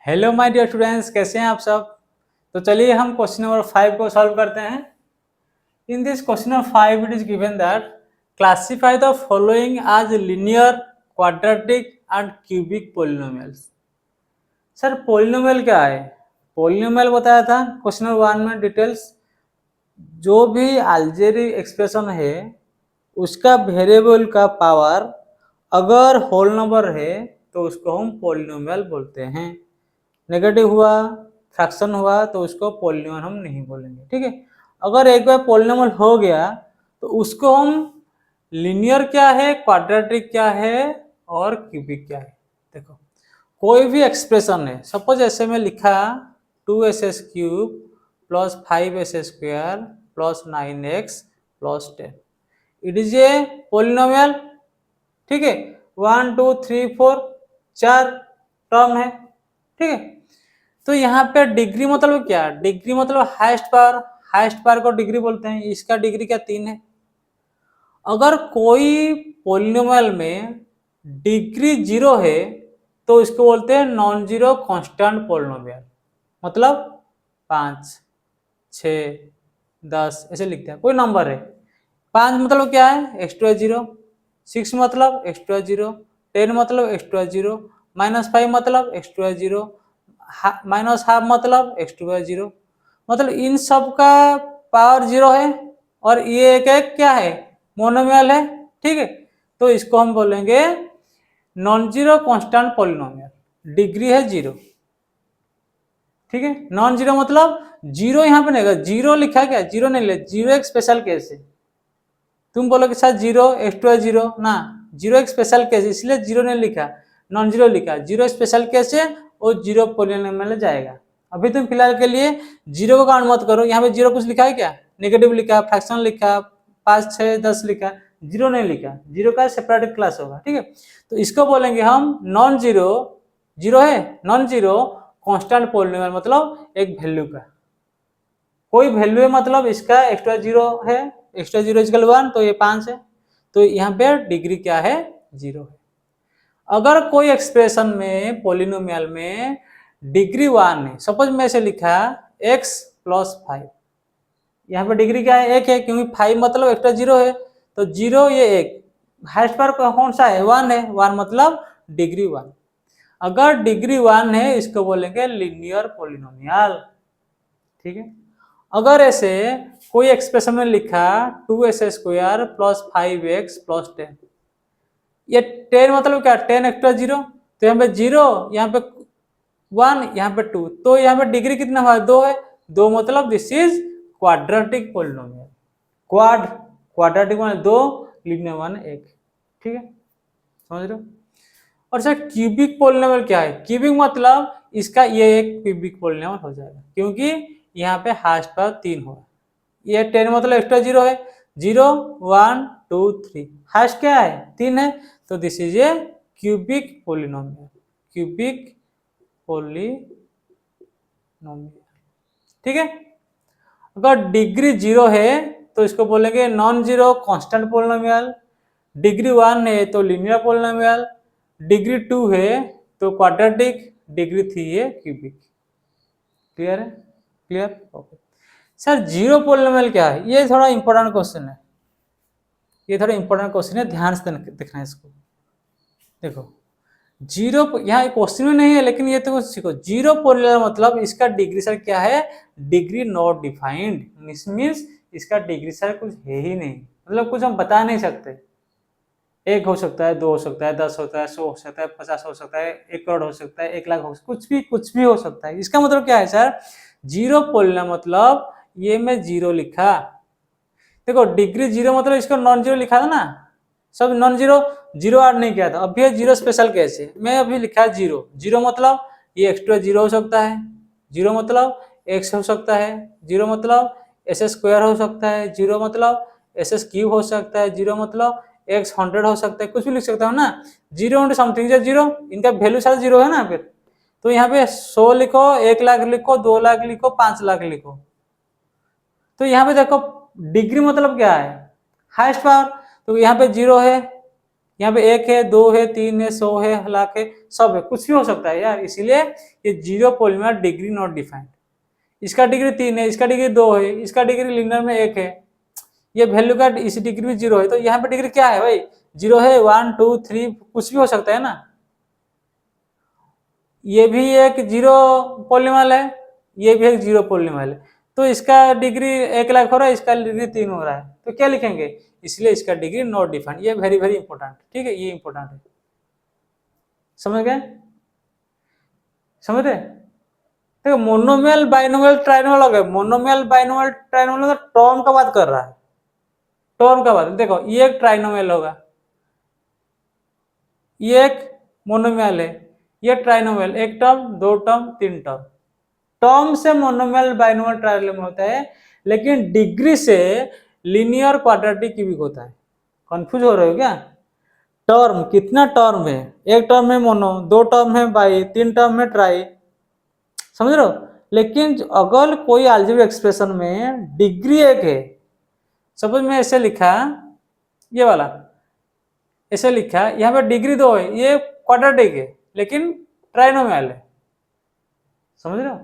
Hello my dear students, कैसे हैं आप सब। तो चलिए हम क्वेश्चन नंबर 5 को सॉल्व करते हैं। In this question number 5 it is given that classify the following as linear, quadratic and cubic polynomials. Sir polynomial क्या है? पॉलिनोमियल बताया था क्वेश्चन नंबर 1 में डिटेल्स। जो भी अलजेब्रिक एक्सप्रेशन है उसका वेरिएबल का पावर अगर होल नंबर है तो उसको हम पॉलिनोमियल बोलते हैं। नेगेटिव हुआ, फ्रैक्शन हुआ तो उसको पॉलिनोमियल हम नहीं बोलेंगे, ठीक है। अगर एक बार पॉलिनोमियल हो गया तो उसको हम लिनियर क्या है, क्वाड्रेटिक क्या है और क्यूबिक क्या है। देखो कोई भी एक्सप्रेशन है, सपोज ऐसे में लिखा 2s cube plus 5s square plus 9x plus 10, it is a polynomial, ठीक है। 1 2 3 4 4 टर्म है, ठीक है। तो यहाँ पे डिग्री मतलब क्या? डिग्री मतलब हाईएस्ट पावर, हाईएस्ट पावर को डिग्री बोलते हैं। इसका डिग्री क्या 3 है। अगर कोई पॉलिनोमियल में डिग्री 0 है तो इसको बोलते हैं नॉन जीरो कांस्टेंट पॉलिनोमियल। मतलब 5 6 10 ऐसे लिखते हैं, कोई नंबर है। 5 मतलब क्या है? एक्स टू 0, 6 मतलब एक्स टू 0, 10 मतलब एक्स टू 0, -5 मतलब एक्स टू 0, -हाफ मतलब एक्स टू 0। मतलब इन सब का पावर 0 है और ये एक एक क्या है? मोनोमियल है, ठीक है। तो इसको हम बोलेंगे non zero constant polynomial, degree है 0, ठीक है। नॉन जीरो मतलब जीरो यहाँ पे नहीं, जीरो लिखा क्या? जीरो नहीं ले, जीरो एक स्पेशल केस है। तुम बोलोगे सर जीरो एक्स टू 0 ना, जीरो एक स्पेशल केस इसलिए जीरो नहीं लिखा, नॉन जीरो लिखा। जीरो स्पेशल केस है और जीरो पॉलिनोमियल में जाएगा। अभी तुम फिलहाल के लिए जीरो को काउंट मत करो। यहाँ पे जीरो कुछ लिखा है क्या? नेगेटिव लिखा, फ्रैक्शन लिखा, 5 6 10 लिखा, जीरो नहीं लिखा। जीरो का सेपरेट क्लास होगा, ठीक है। तो इसको बोलेंगे हम नॉन जीरो, जीरो है नॉन जीरो कांस्टेंट पॉलिनोमियल, मतलब एक वैल्यू का कोई वैल्यू है, मतलब इसका एक्स्ट्रा 0 है, एक्स्ट्रा 0 इक्वल 1 तो ये 5 है। तो यहाँ पे डिग्री क्या है? 0 है। अगर कोई एक्सप्रेशन में पॉलिनोमियल में डिग्री 1 है, सपोज में ऐसे लिखा x प्लस 5, यहाँ पे डिग्री क्या है? 1 है, क्योंकि 5 मतलब एक्स्ट्रा 0 है तो 0 ये 1, हाईएस्ट पर कौन सा है? 1 है, 1 मतलब डिग्री 1। अगर डिग्री 1 है इसको बोलेंगे लिनियर पॉलिनोमियल, ठीक है। अगर ऐसे कोई एक्सप्रेशन में लिखा 2s square plus 5x plus 10, ये 10 मतलब क्या? 10 एक्स्ट्रा 0 तो यहाँ पे 0, यहाँ पे 1, यहाँ पे 2, तो यहाँ पे डिग्री कितना हुआ? 2 है। 2 मतलब this is quadratic polynomial. Quadratic मतलब 2, लिनियर वन 1, ठीक है, समझ रहे हो। और सर क्यूबिक पॉलिनोमियल क्या है? क्यूबिक मतलब इसका ये एक क्यूबिक पॉलिनोमियल हो जाएगा, क्योंकि यहाँ पे हाईएस्ट पावर 3 होगा। ये 10 मतलब एक्स्ट्रा 0 है, 0 1 2 3, हाईएस्ट क्या है? 3 है। तो this is a cubic polynomial, cubic polynomial, ठीक है। अगर डिग्री 0 है तो इसको बोलेंगे non zero constant polynomial, degree 1 है तो लिनियर पॉलिनोमियल, डिग्री 2 है तो क्वाड्रेटिक, डिग्री 3 है क्यूबिक। क्लियर है? Clear, okay. Sir zero polynomial क्या है? ये थोड़ा इंपॉर्टेंट क्वेश्चन है, ये थोड़ा इंपॉर्टेंट क्वेश्चन है, ध्यान से देखना है इसको। देखो जीरो यहाँ क्वेश्चन में नहीं है लेकिन ये तो सीखो। जीरो पॉलिनोमियल मतलब इसका डिग्री सर क्या है? डिग्री नॉट डिफाइंड, मीन्स इसका डिग्री सर कुछ है ही नहीं, मतलब कुछ हम बता नहीं सकते। 1 हो सकता है, 2 हो सकता है, 10 होता है, 100 हो सकता है, 50 हो सकता है, 1 करोड़ हो सकता है, 1 लाख हो सकता है, कुछ भी हो सकता है। इसका मतलब क्या है सर? जीरो पॉलिनोमियल मतलब ये मैं जीरो लिखा, देखो डिग्री 0 मतलब इसको नॉन जीरो लिखा था ना, सब नॉन जीरो, जीरो ऐड नहीं किया था। अभी है जीरो स्पेशल केस है, मैं अभी लिखा है जीरो। जीरो मतलब ये एक्स्ट्रा 0 हो सकता है, जीरो मतलब x हो सकता है, जीरो मतलब एस स्क्वायर हो सकता है, जीरो मतलब एस क्यूब हो सकता है, जीरो मतलब x 100 हो सकता है, कुछ भी लिख सकता हूँ ना। जीरो इंटू समथिंग जीरो, इनका वैल्यू सारा जीरो है ना। फिर तो यहाँ पे 100 लिखो, 1 लाख लिखो, 2 लाख लिखो, 5 लाख लिखो। तो यहाँ पे देखो डिग्री मतलब क्या है? हाईएस्ट पावर, तो यहाँ पे 0 है, यहाँ पे 1 है, 2 है, 3 है, 100 है, लाख है, सब है, कुछ भी हो सकता है यार। इसीलिए ये zero polymer degree not defined. इसका डिग्री 3 है, इसका डिग्री 2 है, इसका डिग्री लिनियर में 1 है, ये वैल्यू का इसी डिग्री में 0 है, तो यहाँ पे डिग्री क्या है भाई? 0 है, 1 2 3 कुछ भी हो सकता है ना। ये भी एक जीरो पॉलीमर है, ये भी एक जीरो पॉलीमर है, तो इसका डिग्री 1 लाख हो रहा है, इसका डिग्री 3 हो रहा है, तो क्या लिखेंगे? इसलिए इसका डिग्री नॉट डिफाइंड। ये वेरी वेरी इंपॉर्टेंट, ठीक है, ये इंपॉर्टेंट है। समझ गए? समझ रहे? देखो मोनोमियल बाइनोमियल ट्राइनोमियल हो गए। मोनोमियल बाइनोमियल ट्राइनोमियल तो टर्म का बात कर रहा है, टर्म का बात। देखो ये एक ट्राइनोमियल होगा, ये एक मोनोमियल है, ये ट्राइनोमियल, एक टर्म, दो टर्म, तीन टर्म। टर्म से मोनोमियल बाइनोमियल ट्राइनोमियल होता है, लेकिन डिग्री से लीनियर क्वाड्रेटिक क्यूबिक होता है। कंफ्यूज हो रहे हो क्या? टर्म कितना टर्म है? एक टर्म है मोनो, दो टर्म है बाई, तीन टर्म है ट्राई। समझ रहे हो? लेकिन अगर कोई अलजेब्रिक एक्सप्रेशन में डिग्री 1 है, सपोज मैं ऐसे लिखा, ये वाला ऐसे लिखा, यहाँ पे डिग्री 2 है, ये क्वाड्रेटिक है लेकिन ट्राइनोमियल है। समझ रहे हो?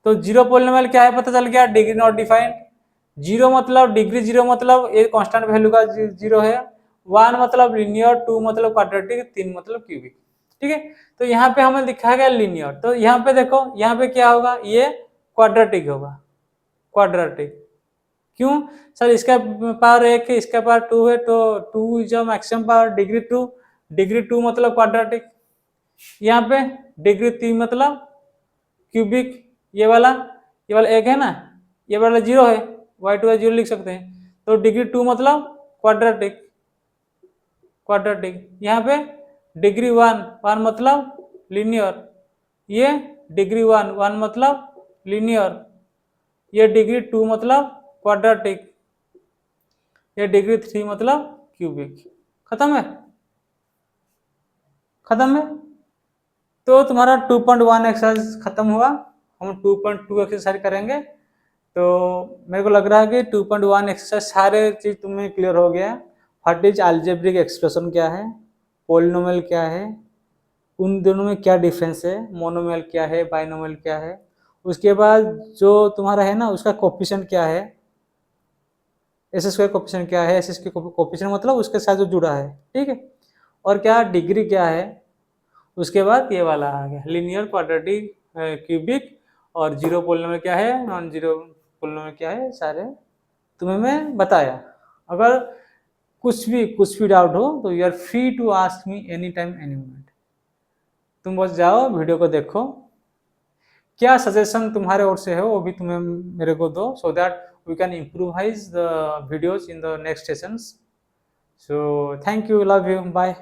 तो जीरो पॉलिनोमियल क्या है पता चल गया, डिग्री नॉट डिफाइंड। जीरो मतलब डिग्री, जीरो मतलब एक कांस्टेंट वैल्यू का जीरो है, 1 मतलब लीनियर, 2 मतलब क्वाड्रेटिक, 3 मतलब क्यूबिक। ठीक है, तो यहाँ पे हमें दिखा गया लीनियर, तो यहाँ पे देखो, यहाँ पे क्या होगा, ये क्वाड्रेटिक होगा, क्वाड्रेटिक। क्यों सर? इसका पावर 1 है, इसका पावर 2 है, तो 2 is maximum power, degree 2, degree 2 मतलब क्वाड्रेटिक। यहाँ पे डिग्री 3 मतलब क्यूबिक। ये वाला 1 है ना, ये वाला 0 है, y2 0 लिख सकते हैं, तो डिग्री 2 मतलब क्वाड्रेटिक, क्वाड्रेटिक। यहाँ पे डिग्री 1 मतलब लीनियर, ये डिग्री 1 मतलब लीनियर, ये डिग्री 2 मतलब क्वाड्रेटिक, ये डिग्री 3 मतलब क्यूबिक। खत्म है? खत्म है? तो तुम्हारा 2.1 एक्सरसाइज खत्म हुआ। हम 2.2 एक्सरसाइज करेंगे। तो मेरे को लग रहा है कि 2.1 एक्सरसाइज सारे चीज तुम्हें क्लियर हो गया। व्हाट इज अलजेब्रिक एक्सप्रेशन क्या है, पॉलिनोमियल क्या है, उन दोनों में क्या डिफरेंस है, मोनोमियल क्या है, बाइनोमियल क्या है, उसके बाद जो तुम्हारा है ना उसका कोफिशिएंट क्या है, एस स्क्वायर कोफिशिएंट क्या है, एस के कोफिशिएंट मतलब उसके साथ जो जुड़ा है, ठीक है, और क्या डिग्री क्या है। उसके बाद ये वाला आ गया लीनियर, क्वाड्रेटिक, क्यूबिक, और जीरो पॉलिनोमियल क्या है, नॉन जीरो पॉलिनोमियल क्या है, सारे तुम्हें मैं बताया। अगर कुछ भी डाउट हो तो you are free to ask me any time any moment. तुम बस जाओ वीडियो को देखो, क्या सजेशन तुम्हारे ओर से है वो भी तुम्हें मेरे को दो, so that we can improvise the videos in the next sessions. So thank you, love you, bye.